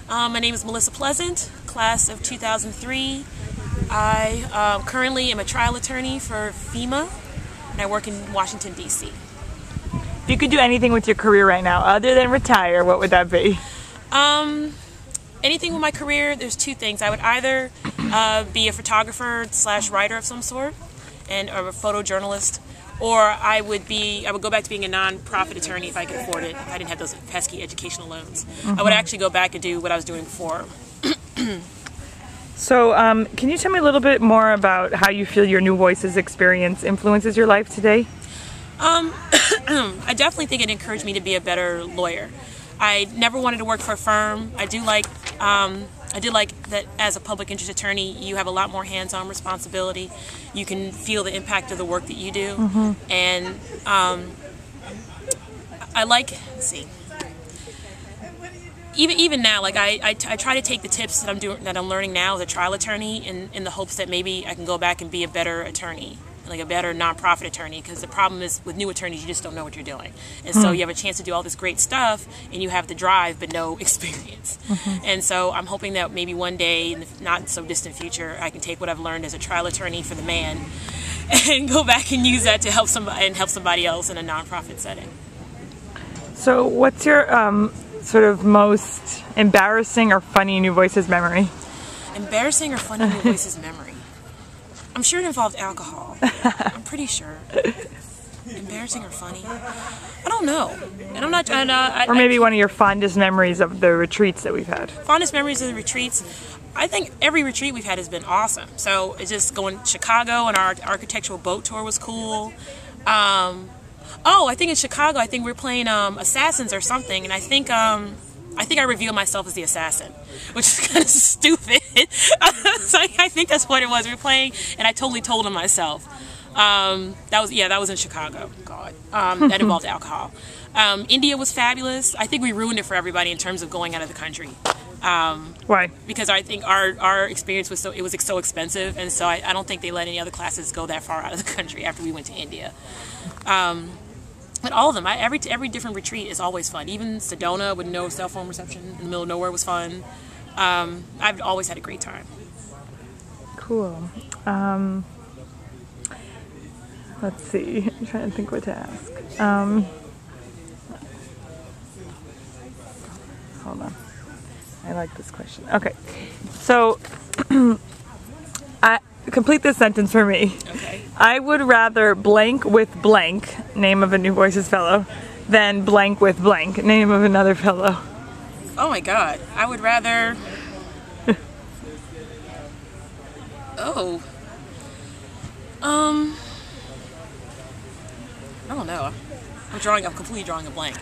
My name is MelissaPleasant, class of 2003. I currently am a trial attorney for FEMA, and I work in Washington, D.C. If you could do anything with your career right now other than retire, what would that be? Anything with my career, there's two things. I would either be a photographer / writer of some sort, or a photojournalist, or I would go back to being a non-profit attorney if I could afford it, if I didn't have those pesky educational loans. I would actually go back and do what I was doing before. So, can you tell me a little bit more about how you feel your New Voices experience influences your life today? I definitely think it encouraged me to be a better lawyer. I never wanted to work for a firm. I did like that as a public interest attorney, you have a lot more hands-on responsibility. You can feel the impact of the work that you do. And I like, let's see, even now, like I try to take the tips that I'm learning now as a trial attorney in the hopes that maybe I can go back and be a better attorney, like a better nonprofit attorney, because the problem is with new attorneys, you just don't know what you're doing. And so you have a chance to do all this great stuff and you have the drive but no experience. And so I'm hoping that maybe one day in the not so distant future, I can take what I've learned as a trial attorney for the man and go back and use that to help somebody else in a nonprofit setting. So what's your sort of most embarrassing or funny New Voices memory? Embarrassing or funny New Voices memory? I'm sure it involved alcohol. I'm pretty sure. Embarrassing or funny? I don't know. And I'm not. Or maybe one of your fondest memories of the retreats that we've had. Fondest memories of the retreats? I think every retreat we've had has been awesome. So it's just going to Chicago, and our architectural boat tour was cool. I think in Chicago, I think we were playing Assassins or something, and I think I revealed myself as the assassin, which is kind of stupid. So I think that's what it was. We were playing, and I totally told him myself. That was in Chicago. God, that involved alcohol. India was fabulous. I think we ruined it for everybody in terms of going out of the country. Why? Because I think our experience was so expensive, and so I don't think they let any other classes go that far out of the country after we went to India. But all of them, every different retreat is always fun. Even Sedona with no cell phone reception in the middle of nowhere was fun. I've always had a great time. Cool. Let's see. I'm trying to think what to ask. Hold on. I like this question. Okay. So, complete this sentence for me. Okay. I would rather blank with blank, name of a New Voices fellow, than blank with blank, name of another fellow. Oh my God. I would rather... I don't know. I'm completely drawing a blank.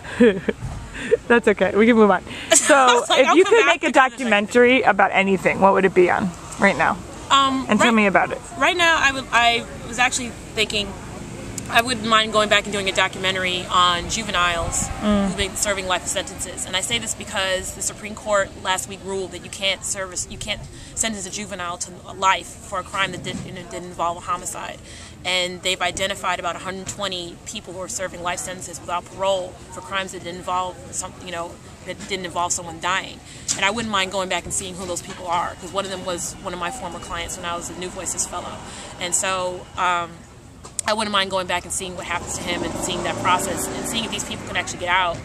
That's okay. We can move on. So, if you could make a documentary about anything, what would it be on right now? And tell me about it. Right now, I was actually thinking I wouldn't mind going back and doing a documentary on juveniles who've been serving life sentences. And I say this because the Supreme Court last week ruled that you can't sentence a juvenile to life for a crime that didn't involve a homicide. And they've identified about 120 people who are serving life sentences without parole for crimes that didn't involve someone dying. And I wouldn't mind going back and seeing who those people are, because one of them was one of my former clients when I was a New Voices fellow. And so I wouldn't mind going back and seeing what happens to him and seeing that process and seeing if these people can actually get out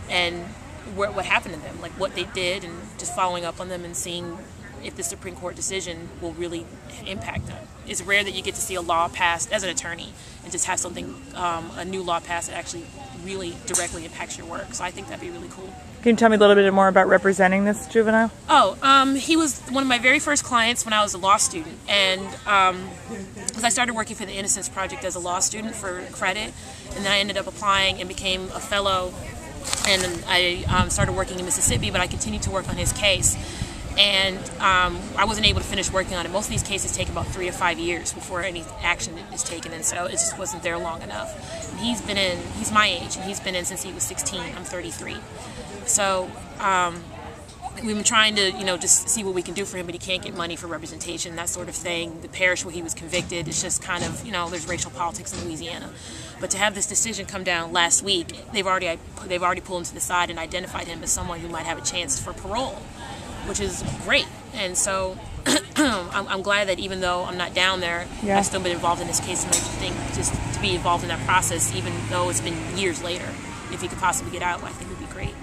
and what happened to them, like what they did, and just following up on them and seeing if the Supreme Court decision will really impact them. It's rare that you get to see a law passed as an attorney and just have something, a new law passed that actually really directly impacts your work. So I think that'd be really cool. Can you tell me a little bit more about representing this juvenile? He was one of my very first clients when I was a law student, and because I started working for the Innocence Project as a law student for credit, and then I ended up applying and became a fellow, and I started working in Mississippi, but I continued to work on his case. And I wasn't able to finish working on it. Most of these cases take about 3 to 5 years before any action is taken, and so it just wasn't there long enough. And he's my age, and he's been in since he was 16. I'm 33. So we've been trying to, just see what we can do for him, but he can't get money for representation, that sort of thing. The parish where he was convicted, it's just kind of, there's racial politics in Louisiana. But to have this decision come down last week, they've already pulled him to the side and identified him as someone who might have a chance for parole, which is great. And so I'm glad that even though I'm not down there, I've still been involved in this case, and I think just to be involved in that process, even though it's been years later, if he could possibly get out, I think would be great.